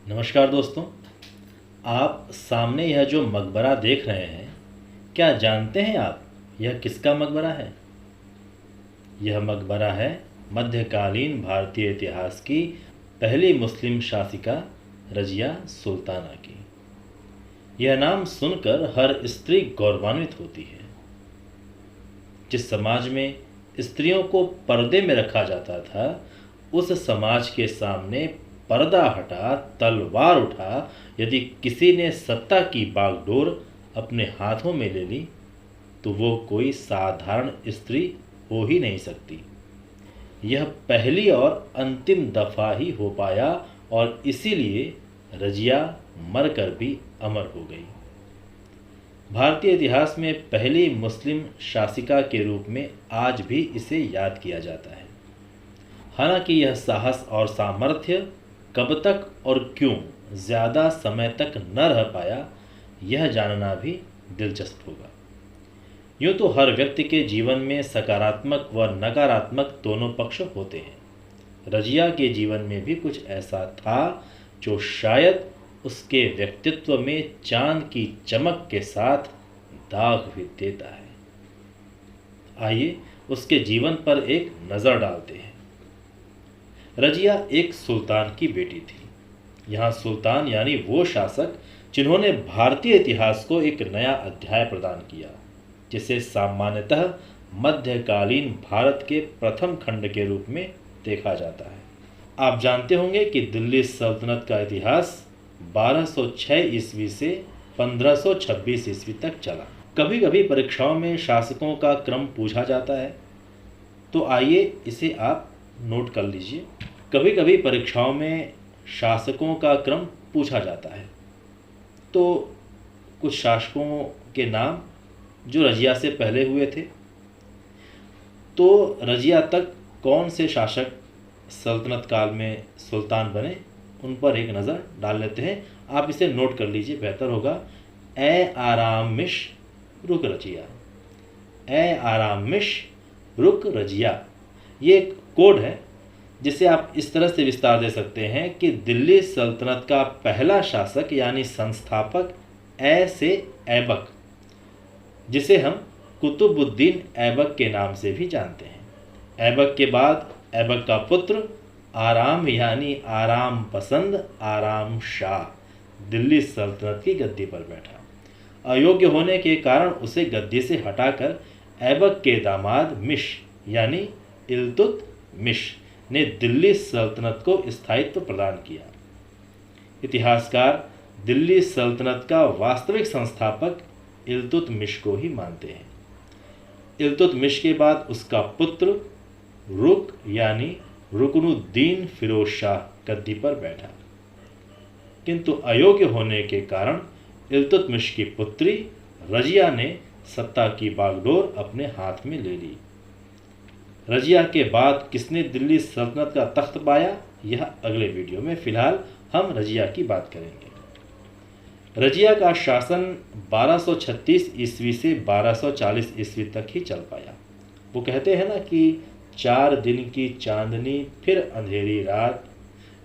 नमस्कार दोस्तों। आप सामने यह जो मकबरा देख रहे हैं, क्या जानते हैं आप यह किसका मकबरा है? यह मकबरा है मध्यकालीन भारतीय इतिहास की पहली मुस्लिम शासिका रजिया सुल्ताना की। यह नाम सुनकर हर स्त्री गौरवान्वित होती है। जिस समाज में स्त्रियों को पर्दे में रखा जाता था, उस समाज के सामने पर्दा हटा, तलवार उठा, यदि किसी ने सत्ता की बागडोर अपने हाथों में ले ली तो वो कोई साधारण स्त्री हो ही नहीं सकती। यह पहली और अंतिम दफा ही हो पाया और इसीलिए रजिया मरकर भी अमर हो गई। भारतीय इतिहास में पहली मुस्लिम शासिका के रूप में आज भी इसे याद किया जाता है। हालांकि यह साहस और सामर्थ्य कब तक और क्यों ज़्यादा समय तक न रह पाया, यह जानना भी दिलचस्प होगा। यूँ तो हर व्यक्ति के जीवन में सकारात्मक व नकारात्मक दोनों पक्ष होते हैं। रजिया के जीवन में भी कुछ ऐसा था जो शायद उसके व्यक्तित्व में चांद की चमक के साथ दाग भी देता है। आइए उसके जीवन पर एक नज़र डालते हैं। रजिया एक सुल्तान की बेटी थी। यहाँ सुल्तान यानी वो शासक जिन्होंने भारतीय इतिहास को एक नया अध्याय प्रदान किया, जिसे सामान्यतः मध्यकालीन भारत के प्रथम खंड के रूप में देखा जाता है। आप जानते होंगे कि दिल्ली सल्तनत का इतिहास 1206 ईस्वी से 1526 ईस्वी तक चला। कभी कभी परीक्षाओं में शासकों का क्रम पूछा जाता है, तो आइए इसे आप नोट कर लीजिए। कभी कभी परीक्षाओं में शासकों का क्रम पूछा जाता है, तो कुछ शासकों के नाम जो रजिया से पहले हुए थे, तो रजिया तक कौन से शासक सल्तनत काल में सुल्तान बने, उन पर एक नज़र डाल लेते हैं। आप इसे नोट कर लीजिए, बेहतर होगा। ए आरामिश रुक रजिया, ए आरामिश रुक रजिया, ये एक कोड है जिसे आप इस तरह से विस्तार दे सकते हैं कि दिल्ली सल्तनत का पहला शासक यानी संस्थापक ए से ऐबक, जिसे हम कुतुबुद्दीन ऐबक के नाम से भी जानते हैं। ऐबक के बाद ऐबक का पुत्र आराम यानी आराम पसंद आराम शाह दिल्ली सल्तनत की गद्दी पर बैठा। अयोग्य होने के कारण उसे गद्दी से हटाकर ऐबक के दामाद मिश यानी इल्तुतमिश ने दिल्ली सल्तनत को स्थायित्व प्रदान किया। इतिहासकार दिल्ली सल्तनत का वास्तविक संस्थापक इल्तुतमिश को ही मानते हैं। इल्तुतमिश के बाद उसका पुत्र रुक यानी रुकनुद्दीन फिरोज शाह गद्दी पर बैठा, किंतु अयोग्य होने के कारण इल्तुतमिश की पुत्री रजिया ने सत्ता की बागडोर अपने हाथ में ले ली। रजिया के बाद किसने दिल्ली सल्तनत का तख्त पाया, यह अगले वीडियो में। फिलहाल हम रजिया की बात करेंगे। रजिया का शासन 1236 ईस्वी से 1240 ईस्वी तक ही चल पाया। वो कहते हैं ना कि 4 दिन की चांदनी फिर अंधेरी रात,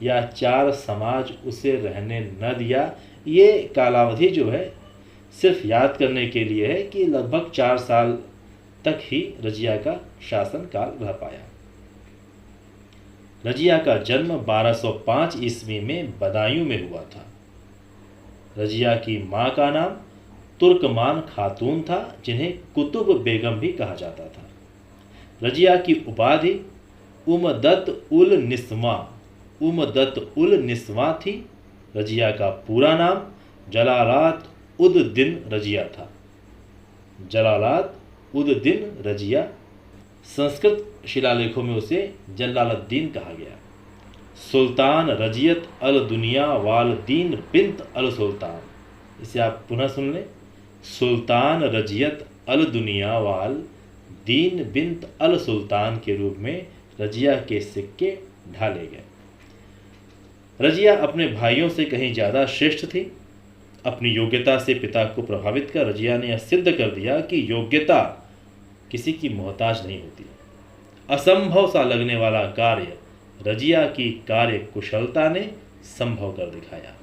या 4 समाज उसे रहने न दिया। ये कालावधि जो है सिर्फ याद करने के लिए है कि लगभग 4 साल तक ही रजिया का शासन काल रह पाया। रजिया का जन्म 1205 ईस्वी में बदायूं में हुआ था। रजिया की मां का नाम तुर्कमान खातून था, जिन्हें कुतुब बेगम भी कहा जाता था। रजिया की उपाधि उमदत उल निस्वा थी। रजिया का पूरा नाम जलालात उद दिन रजिया था। जलालात उद दिन रजिया, संस्कृत शिलालेखों में उसे जलालुद्दीन कहा गया। सुल्तान रजियत अल दुनिया वाल दीन बिन्त अल सुल्तान, इसे आप पुनः सुन लें। सुल्तान रजियत अल दुनिया वाल दीन बिन्त अल सुल्तान के रूप में रजिया के सिक्के ढाले गए। रजिया अपने भाइयों से कहीं ज़्यादा श्रेष्ठ थी। अपनी योग्यता से पिता को प्रभावित कर रजिया ने यह सिद्ध कर दिया कि योग्यता किसी की मोहताज नहीं होती। असंभव सा लगने वाला कार्य रजिया की कार्य कुशलता ने संभव कर दिखाया।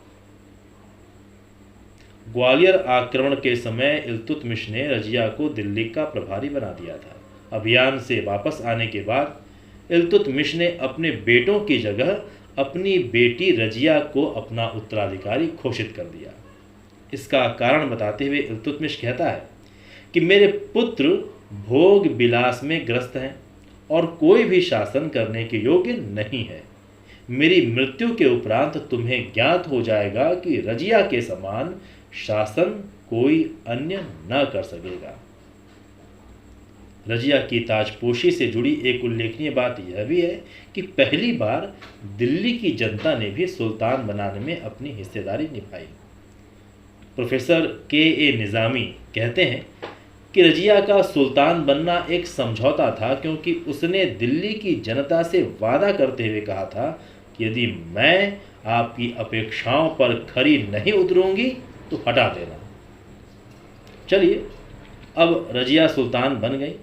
ग्वालियर आक्रमण के समय इल्तुतमिश ने रजिया को दिल्ली का प्रभारी बना दिया था। अभियान से वापस आने के बाद इल्तुतमिश ने अपने बेटों की जगह अपनी बेटी रजिया को अपना उत्तराधिकारी घोषित कर दिया। इसका कारण बताते हुए इल्तुतमिश कहता है कि मेरे पुत्र भोग विलास में ग्रस्त हैं और कोई भी शासन करने के योग्य नहीं है। मेरी मृत्यु के उपरांत तुम्हें ज्ञात हो जाएगा कि रजिया के समान शासन कोई अन्य न कर सकेगा। रजिया की ताजपोशी से जुड़ी एक उल्लेखनीय बात यह भी है कि पहली बार दिल्ली की जनता ने भी सुल्तान बनाने में अपनी हिस्सेदारी निभाई। प्रोफेसर के निज़ामी कहते हैं कि रजिया का सुल्तान बनना एक समझौता था, क्योंकि उसने दिल्ली की जनता से वादा करते हुए कहा था कि यदि मैं आपकी अपेक्षाओं पर खरी नहीं उतरूंगी तो हटा देना। चलिए, अब रजिया सुल्तान बन गई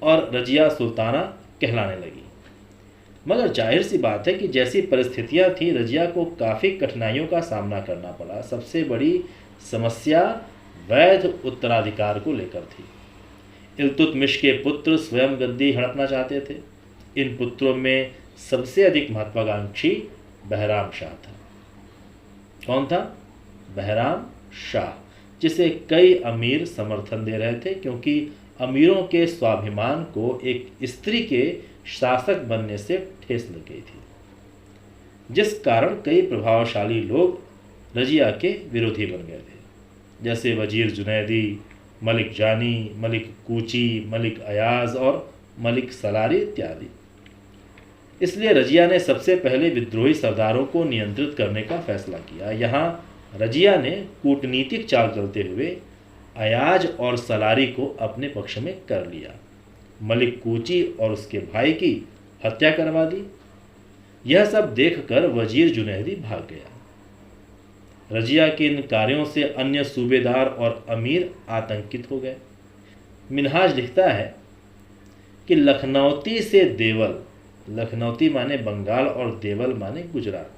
और रजिया सुल्ताना कहलाने लगी। मगर जाहिर सी बात है कि जैसी परिस्थितियां थी, रजिया को काफ़ी कठिनाइयों का सामना करना पड़ा। सबसे बड़ी समस्या वैध उत्तराधिकार को लेकर थी। इल्तुतमिश के पुत्र स्वयं गद्दी हड़पना चाहते थे। इन पुत्रों में सबसे अधिक महत्वाकांक्षी बहराम शाह था। कौन था? बहराम शाह, जिसे कई अमीर समर्थन दे रहे थे, क्योंकि अमीरों के स्वाभिमान को एक स्त्री के शासक बनने से ठेस लग गई थी, जिस कारण कई प्रभावशाली लोग रजिया के विरोधी बन गए थे, जैसे वजीर जुनैदी, मलिक जानी, मलिक कूची, मलिक अयाज और मलिक सलारी इत्यादि। इसलिए रजिया ने सबसे पहले विद्रोही सरदारों को नियंत्रित करने का फैसला किया। यहाँ रजिया ने कूटनीतिक चाल चलते हुए अयाज और सलारी को अपने पक्ष में कर लिया। मलिक कूची और उसके भाई की हत्या करवा दी। यह सब देखकर वजीर जुनैदी भाग गया। रजिया के इन कार्यों से अन्य सूबेदार और अमीर आतंकित हो गए। मिन्हाज लिखता है कि लखनौती से देवल, लखनौती माने बंगाल और देवल माने गुजरात,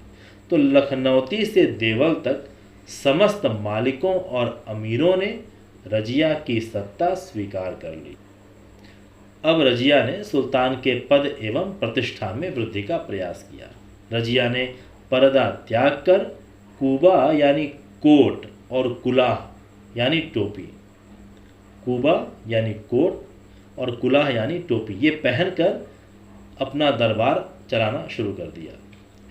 तो लखनौती से देवल तक समस्त मालिकों और अमीरों ने रजिया की सत्ता स्वीकार कर ली। अब रजिया ने सुल्तान के पद एवं प्रतिष्ठा में वृद्धि का प्रयास किया। रजिया ने पर्दा त्याग कर कुबा यानी कोट और कुलाह यानी टोपी, कुबा यानी कोट और कुलाह यानी टोपी, ये पहनकर अपना दरबार चलाना शुरू कर दिया।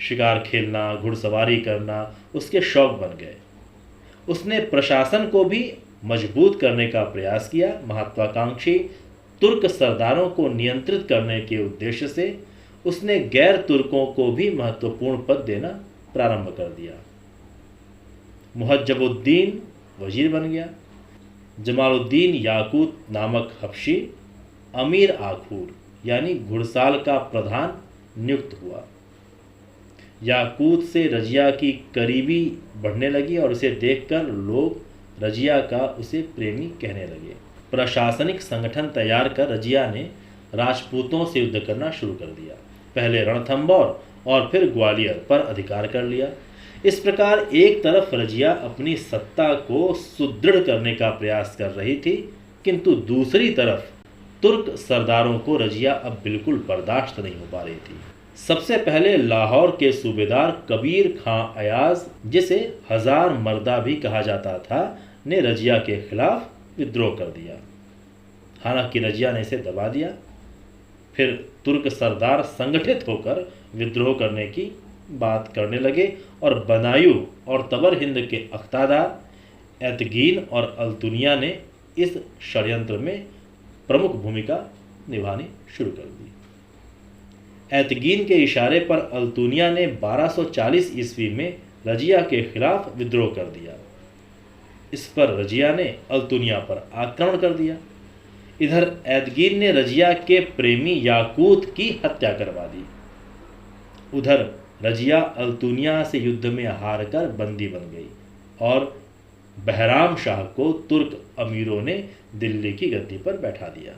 शिकार खेलना, घुड़सवारी करना उसके शौक बन गए। उसने प्रशासन को भी मजबूत करने का प्रयास किया। महत्वाकांक्षी तुर्क सरदारों को नियंत्रित करने के उद्देश्य से उसने गैर तुर्कों को भी महत्वपूर्ण पद देना प्रारंभ कर दिया। मुहज्जबुद्दीन वजीर बन गया। जमालुद्दीन याकूत नामक हबशी अमीर आखूर यानी घुड़साल का प्रधान नियुक्त हुआ। याकूत से रजिया की करीबी बढ़ने लगी और उसे देखकर लोग रजिया का उसे प्रेमी कहने लगे। प्रशासनिक संगठन तैयार कर रजिया ने राजपूतों से युद्ध करना शुरू कर दिया। पहले रणथंबोर और फिर ग्वालियर पर अधिकार कर लिया। इस प्रकार एक तरफ रजिया अपनी सत्ता को सुदृढ़ करने का प्रयास कर रही थी, किंतु दूसरी तरफ तुर्क सरदारों को रजिया अब बिल्कुल बर्दाश्त नहीं हो पा रही थी। सबसे पहले लाहौर के सूबेदार कबीर खां अयाज, जिसे हजार मर्दा भी कहा जाता था, ने रजिया के खिलाफ विद्रोह कर दिया। हालांकि रजिया ने इसे दबा दिया। फिर तुर्क सरदार संगठित होकर विद्रोह करने की बात करने लगे और बदायूं और तबर हिंद के अख्तादार एतगीन और अल्तुनिया ने इस षड्यंत्र में प्रमुख भूमिका निभानी शुरू कर दी। एतगीन के इशारे पर अल्तुनिया ने 1240 ईस्वी में रजिया के खिलाफ विद्रोह कर दिया। इस पर रजिया ने अल्तुनिया पर आक्रमण कर दिया। इधर एतगीन ने रजिया के प्रेमी याकूत की हत्या करवा दी। उधर रजिया अल्तुनिया से युद्ध में हारकर बंदी बन गई और बहराम शाह को तुर्क अमीरों ने दिल्ली की गद्दी पर बैठा दिया।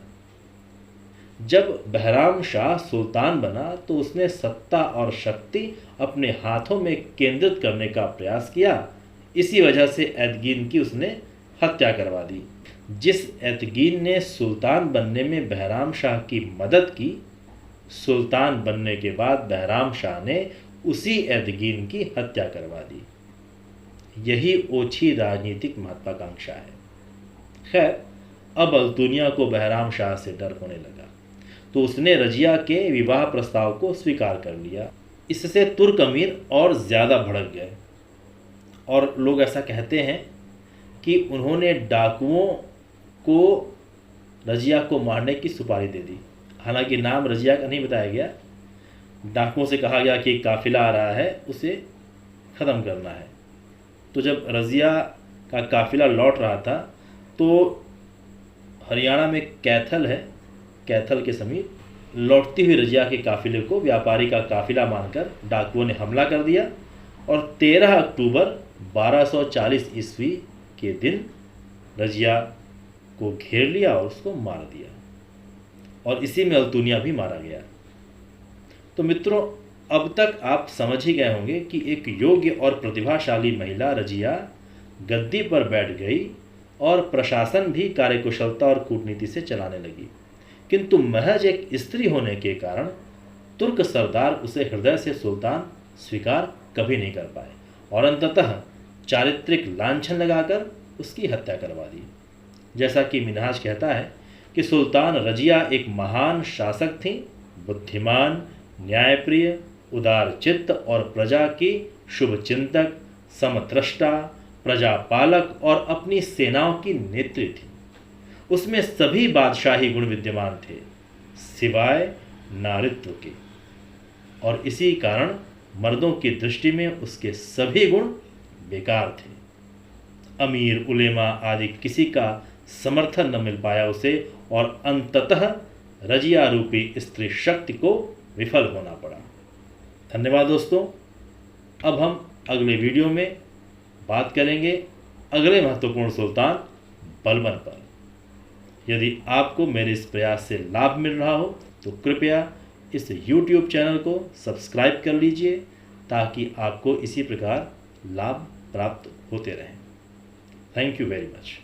जब बहराम शाह सुल्तान बना तो उसने सत्ता और शक्ति अपने हाथों में केंद्रित करने का प्रयास किया। इसी वजह से एतगीन की उसने हत्या करवा दी। जिस एतगीन ने सुल्तान बनने में बहराम शाह की मदद की, सुल्तान बनने के बाद बहराम शाह ने उसी एतगीन की हत्या करवा दी। यही ओछी राजनीतिक महत्वाकांक्षा है। खैर, अब अल्तुनिया को बहराम शाह से डर होने लगा, तो उसने रजिया के विवाह प्रस्ताव को स्वीकार कर लिया। इससे तुर्क अमीर और ज़्यादा भड़क गए और लोग ऐसा कहते हैं कि उन्होंने डाकुओं को रजिया को मारने की सुपारी दे दी। हालांकि नाम रजिया का नहीं बताया गया। डाकुओं से कहा गया कि काफिला आ रहा है, उसे ख़त्म करना है। तो जब रजिया का काफिला लौट रहा था तो हरियाणा में कैथल है, कैथल के समीप लौटती हुई रजिया के काफिले को व्यापारी का काफिला मानकर डाकुओं ने हमला कर दिया और 13 अक्टूबर 1240 ईस्वी के दिन रजिया को घेर लिया और उसको मार दिया, और इसी में अल्तुनिया भी मारा गया। तो मित्रों, अब तक आप समझ ही गए होंगे कि एक योग्य और प्रतिभाशाली महिला रजिया गद्दी पर बैठ गई और प्रशासन भी कार्यकुशलता और कूटनीति से चलाने लगी, किंतु महज एक स्त्री होने के कारण तुर्क सरदार उसे हृदय से सुल्तान स्वीकार कभी नहीं कर पाए और अंततः चारित्रिक लांछन लगाकर उसकी हत्या करवा दी। जैसा कि मिनहाज कहता है कि सुल्तान रजिया एक महान शासक थी, बुद्धिमान, न्यायप्रिय, उदार चित्त और प्रजा की शुभचिंतक, समत्रष्टा, प्रजापालक और अपनी सेनाओं की नेत्री थी। उसमें सभी बादशाही गुण विद्यमान थे सिवाय नारित्व के, और इसी कारण मर्दों की दृष्टि में उसके सभी गुण बेकार थे। अमीर, उलेमा आदि किसी का समर्थन न मिल पाया उसे, और अंततः रजिया रूपी स्त्री शक्ति को विफल होना पड़ा। धन्यवाद दोस्तों। अब हम अगले वीडियो में बात करेंगे अगले महत्वपूर्ण सुल्तान बलबन पर। यदि आपको मेरे इस प्रयास से लाभ मिल रहा हो तो कृपया इस YouTube चैनल को सब्सक्राइब कर लीजिए ताकि आपको इसी प्रकार लाभ प्राप्त होते रहें। Thank you very much.